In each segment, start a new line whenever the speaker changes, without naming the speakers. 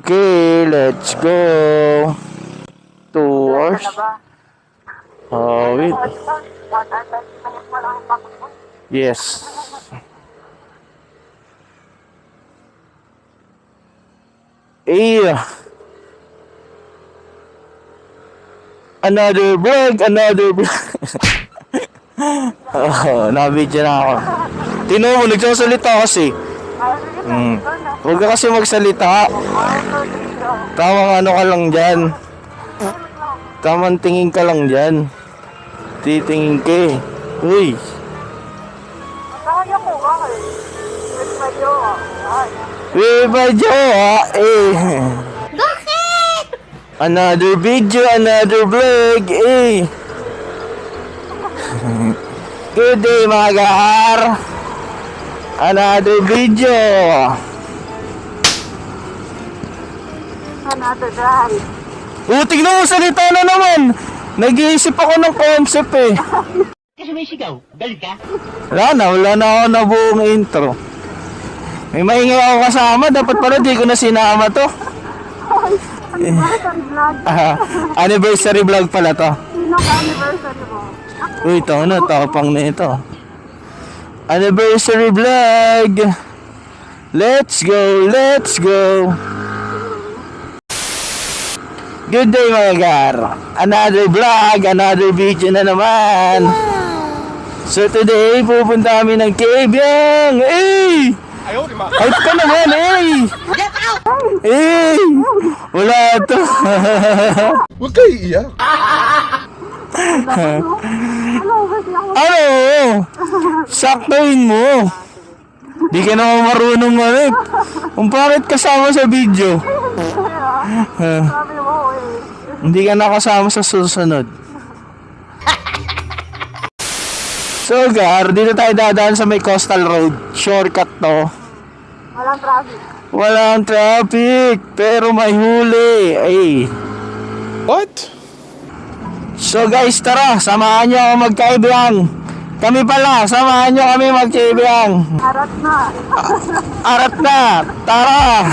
Okay, let's go. 2 hours. Oh, wait. Yes. Another vlog. Oh, nabidyo na ako. Tino mo, nagsasalita kasi. Huwag ka kasi magsalita. Tamang ano ka lang dyan. Tamang tingin ka lang dyan. Titingin ka eh. Uy.
Kaya ko nga eh.
With my jowa eh.
Bakit?
Another video, another vlog eh. Good day mga gar. Another video.
Another drive.
Tingnan mo, salita na naman. Nag-iisip ako ng concept eh.
Kasi may sigaw, galit ka?
Wala na ako na buong intro. May maingay ako kasama, dapat pala di ko na sinama to.
Anniversary vlog.
Anniversary vlog pala to.
Sino ka anniversary mo?
Uy, ito na, tapang na ito. Anniversary vlog. Let's go. Good day mga gar. Another vlog, another video na naman. So today, pupunta kami ng Kabyang. Hype ka naman, wala to.
Huwag kayo iiyak.
Ano? Saktuin mo. Di ka naman marunong manip. Kung bakit kasama sa video.
Sabi mo eh.
Hindi ka nakasama sa susunod. So gar, dito tayo dadaan sa may coastal road. Shortcut to.
Walang traffic.
Walang traffic, pero may huli.
What?
So guys, tara, samahan nyo ako magkaibiyang. Kami pala, samahan nyo kami magkaibiyang.
Arat na.
Arat na, tara.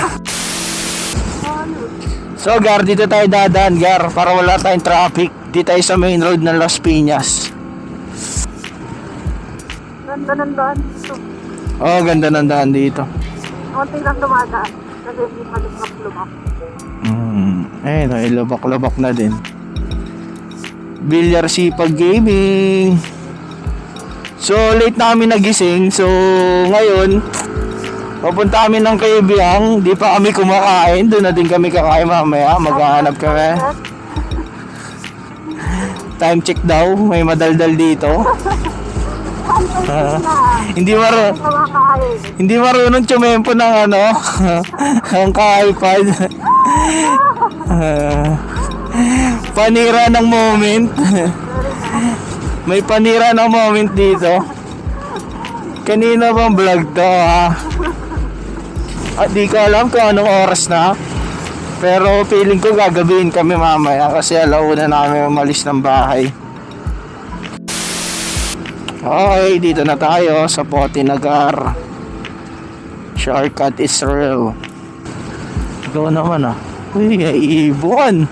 So gar, dito tayo dadaan gar, para wala tayong traffic. Dito tayo sa main road ng Las Piñas.
Ganda ng daan dito.
Oh, ganda ng daan dito.
Konti lang dumadaan. Kasi hindi pa lumak.
Lubak-lubak na din. Bilyar Sipag Gaming. So, late na kami nagising. So, ngayon, papunta kami ng Kaibiyang. Di pa kami kumakain. Doon na din kami kakain mamaya. Maghahanap kami. Time check daw. May madaldal dito. Hindi marunong tsumempo ng ang ka-iPad. Panira ng moment. May panira ng moment dito. Kanina bang vlog to di ko alam kung anong oras na. Pero feeling ko gagabihin kami mamaya kasi alauna na kami umalis ng bahay. Okay, dito na tayo sa Potinagar. Shortcut Israel. Ikaw naman Uy, ibon.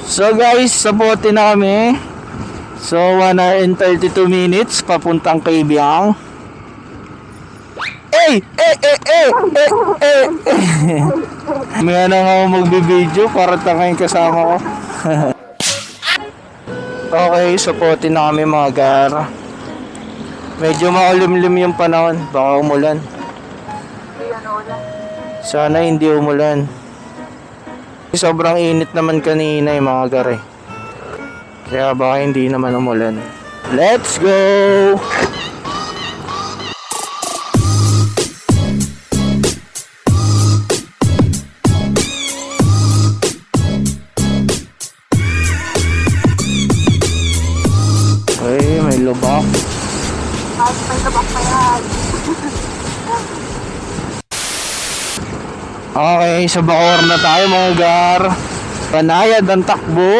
So guys, sa Pote na kami. So 1 hour and 32 minutes papuntang Kaibiyang. May na nga magbibideo para tangay kasama ko. Okay, sa Pote na kami mga gar. Medyo maulimlim yung panahon, baka umulan. Sana hindi umulan. Sobrang init naman kanina yung mga gare. Kaya baka hindi naman umulan. Let's go! Ay, may lubak.
May tabak pa yan.
Okay, sa Bacoor na tayo mga gar. Panayad ang takbo,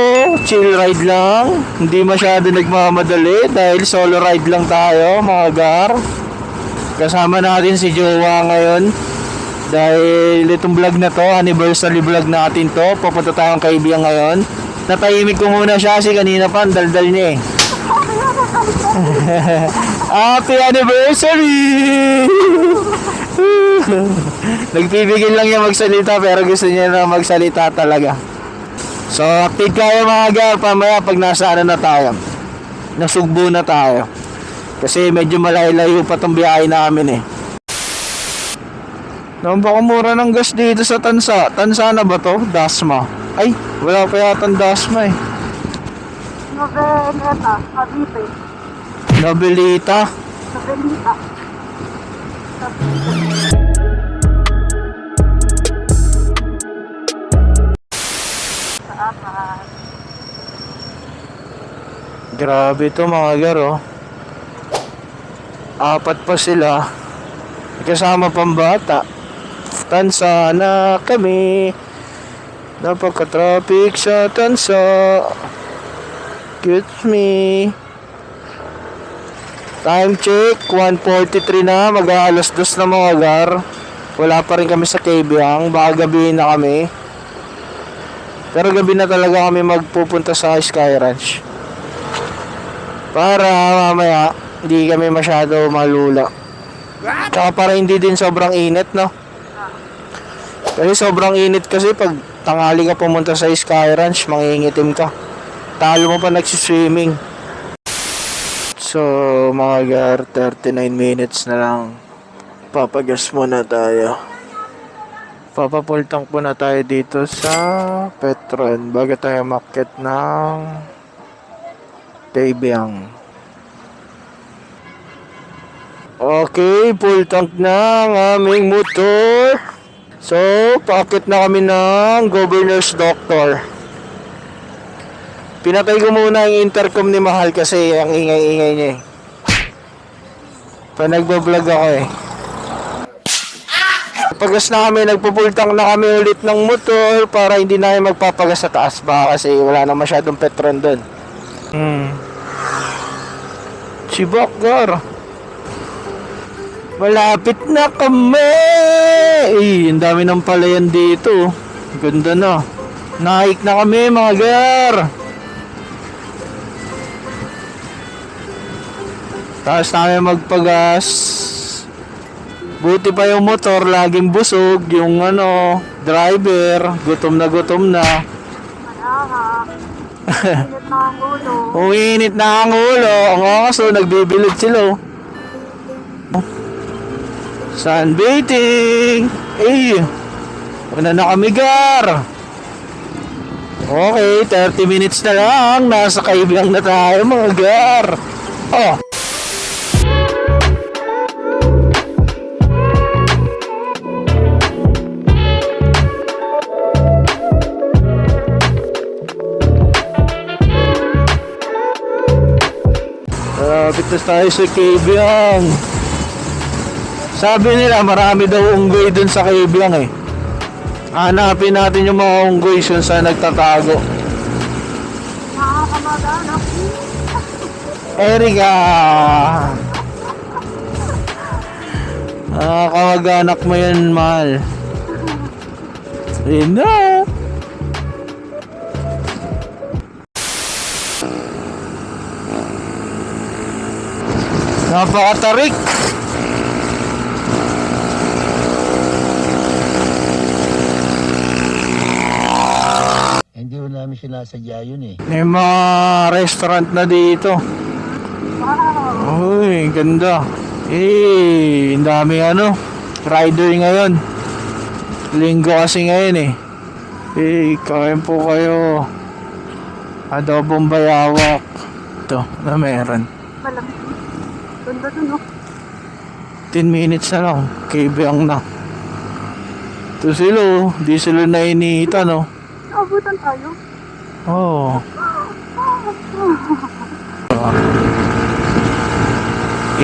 chill ride lang. Hindi masyado nagmamadali dahil solo ride lang tayo mga gar. Kasama natin si Jowa ngayon. Dahil itong vlog na to, anniversary vlog natin to. Pupunta tayong kaibigan ngayon. Natahimik ko muna siya kasi kanina pa ang daldal niya eh. Happy anniversary! Nagpipigil lang niya magsalita pero gusto niya na magsalita talaga. So, update kayo mga gar, pamaya pag nasa ano na tayo. Nasugbo na tayo. Kasi medyo malayo-layo pa tong biyahe namin eh. Napakamura ng gas dito sa Tansa. Tansa na ba to? Dasma. Ay, wala pa yata ang Dasma eh.
Noveneta, Cavite.
Novelita.
Novelita.
Grabe to mga garo. Apat pa sila. Kasama pang bata. Tansa na kami. Napaka-traffic sa Tansa. Excuse me. Time check, 1:43 na, mag-aalas 2 na mga gar. Wala pa rin kami sa Kabyang, baka gabihin na kami. Pero gabi na talaga kami magpupunta sa Sky Ranch. Para mamaya, hindi kami masyado malula. Tsaka para hindi din sobrang init, no? Kasi sobrang init kasi pag tanghali ka pumunta sa Sky Ranch, mangingitim ka. Talo mo pa nagsiswimming. So, mga gar, 39 minutes na lang. Papagas muna tayo. Papafull tank muna tayo dito sa Petron bago tayo market ng Kabyang. Okay, full tank na ang aming motor. So, paakit na kami ng Governor's Doctor. Pinatay ko muna yung intercom ni Mahal kasi ang ingay-ingay niya eh. Pa nagbablog ako eh. Pagas na kami, nagpupultang na kami ulit ng motor para hindi na kami magpapagas sa taas ba kasi wala na masyadong petron doon. Si Bakgar. Malapit na kami! Eh, ang dami ng palayan dito. Ganda na. Naik na kami mga gar. Tapos namin magpagas. Buti pa yung motor, laging busog. Yung ano, driver, gutom na gutom na.
Malaka. Init na ang ulo.
Uminit na ang ulo. Ang aso, nagbibilid sila. Sunbathing. Eh, una na kami gar. Okay, 30 minutes na lang. Nasa Kabyang na tayo mga gar. Oh. Malapit na tayo sa Kabyang. Sabi nila marami daw unggoy dun sa Kabyang eh. Hanapin natin yung mga unggoy dun sa nagtatago.
Nakakamag-anak.
Erika! Kamag-anak mo yun, mahal. Ayun na! Napakatarik!
Hindi ko namin sinasadya yun eh.
May mga restaurant na dito. Uy, ganda. Eh, ang dami ano, rider ngayon. Linggo kasi ngayon eh. Eh, kain po kayo. Adobong bayawak. Ito, na meron.
Malamig. Ganda dun, oh.
10 minutes na lang, Kabyang na. Ito sila, oh. Di sila nainita, no?
Naabutan tayo.
Oo.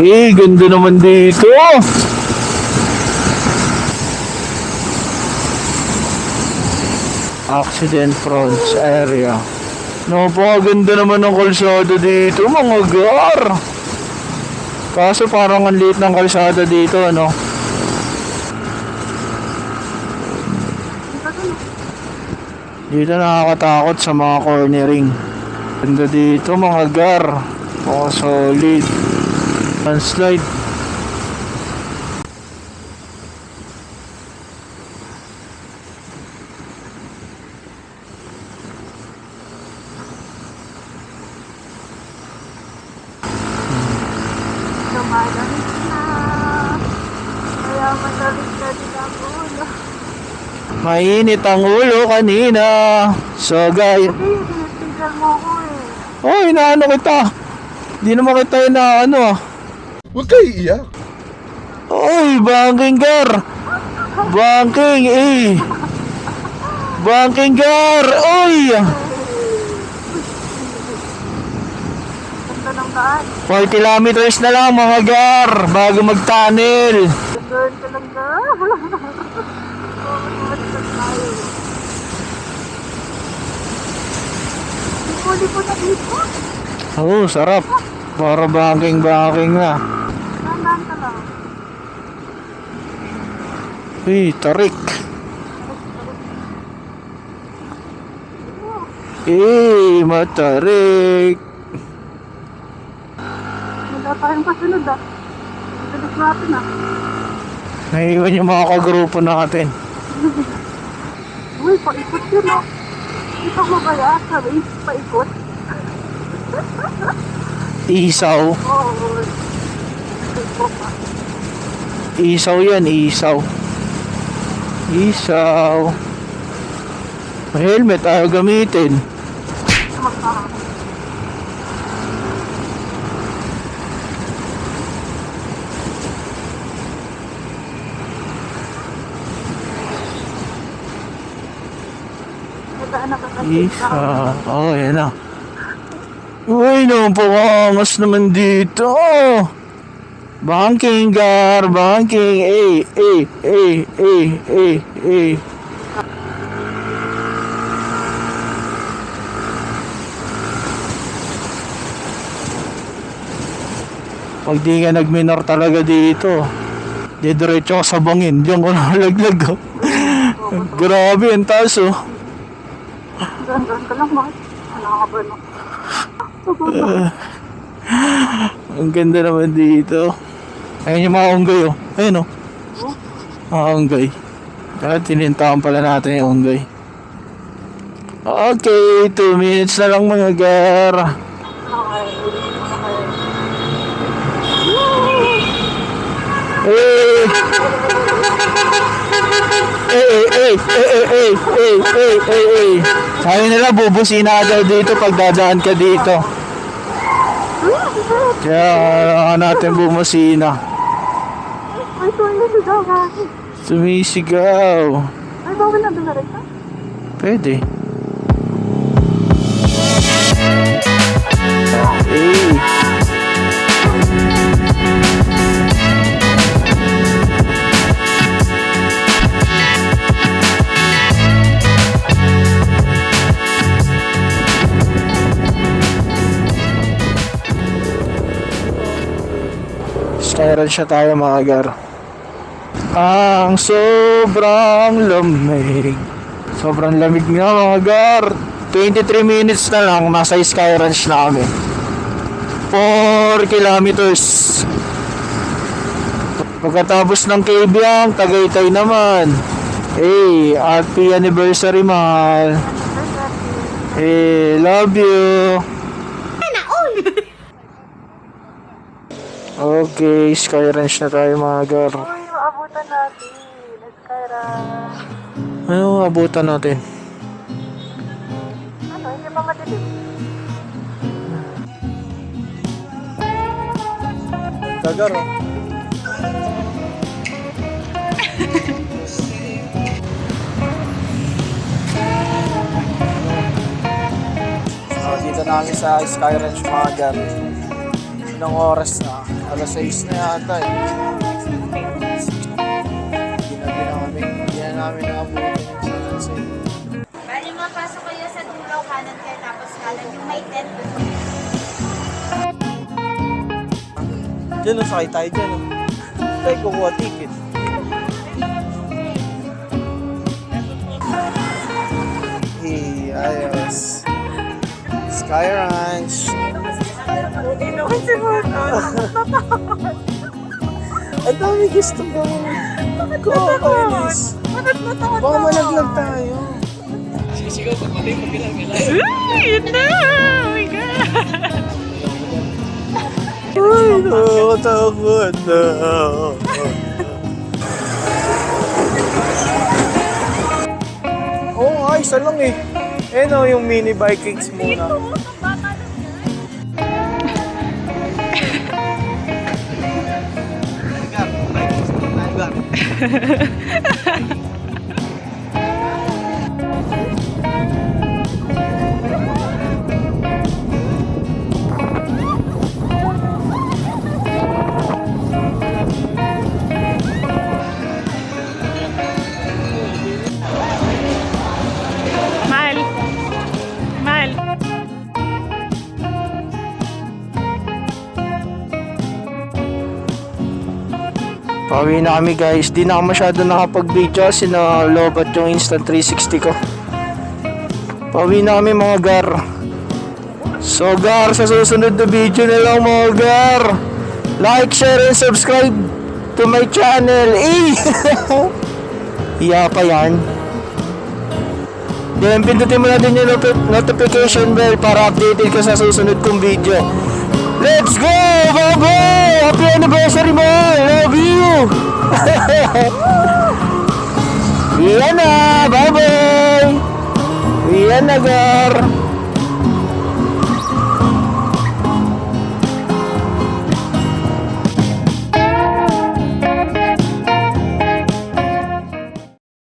Eh, ganda naman dito. Accident prone area. Napakaganda naman ng kalsada dito, mga gar. Kaso parang ang liit ng kalsada dito, ano? Dito nakakatakot sa mga cornering. Ganda dito mga gar. Oh, solid. Landslide.
Lumalamig na. Kaya masalit na din ang ulo.
Mainit ang ulo kanina. So guys,
Hindi, tinitigil mo ko eh.
oh, inaano kita. Di naman kita inaano ah.
Huwag kayo iiyak.
Oy, banking gar. Banking eh. Banking gar. Oy.
Ganda ng daan.
4 kilometers na lang mga gar bago mag-tunnel.
Ganda talaga. Bumalik tayo. Hindi po na dito.
Oh, sarap. Para banking na.
Nandaan ka lang.
Uy, tarik. Matarik.
Wala tayong kasunod ah. Bilis natin ah.
Naiiwan yung mga kagrupo natin.
Uy, paikot yun ah. Ikaw mo ba yan? Sabi, paikot.
Isaw.
Oo.
Isaw yan, isaw. Isaw. May helmet ayaw gamitin. Isa. Oh, yan na. Uy, napakangas naman dito. Banking gar, banking. Pag di ka nag-minor talaga dito, didiretso ka sa bangin. Diyan ko nakalaglag. Oh. Grabe, ang taas oh.
Gandaan ka lang, bakit? Nakakaba no?
Ang ganda naman dito. Ayun yung mga unggay oh. Ayun oh. Mga unggay. Kaya tinintahan pala natin yung unggay. Okay, 2 minutes na lang mga gar. Sabi nila bubusina ka daw dito pag dadaan ka dito. Kaya natin bumusina.
Ay, sumisigaw ka.
Sumisigaw.
Ay, bawal na doon na rin ka?
Pwede. Eh. Skyran siya tayo mga gar. Ang sobrang lamig. Sobrang lamig nga mga gar. 23 minutes na lang nasa Sky Ranch na kami. 4 kilometers. Pagkatapos ng Kabyang, Tagaytay naman. Hey, happy anniversary mahal. Hey, love you. Okay, Sky Ranch na tayo mga gar.
Uy, maabutan natin. Skyra.
Ano abutan natin?
Ano, hindi ba madilim?
Tagar oh. Dito na kami sa Sky Ranch mga gar. Ilang oras na? Alas 6 na yata eh. Hindi na namin nakabutin yung sunset.
Bali mapasok kayo sa dulo, kanan kayo, tapos kanan yung may tent.
Diyan o, sakay tayo dyan o. Tayo kukuha ticket. Eh, Sky Ranch. Ang dami gusto gawin. Bakit natakot?
Bakit natakot
Baka malaglag tayo.
Yun na! Oh my God!
Ay, nakatakot na. Oo nga, isa lang eh. Yung mini Vikings muna.
Mahal. Mahal.
Pauwi na kami guys. Di na ako masyado nakapag-video kasi na-lobat yung Instant 360 ko. Pauwi na kami mga gar. So gar, sa susunod na video na lang mga gar. Like, share, and subscribe to my channel. Iya pa yan. Then pindutin mo na din yung notification bell para updated ka sa susunod kong video. Let's go! Bye-bye! Happy anniversary mo! Love you! Yan na! Bye-bye! Yan na, gar!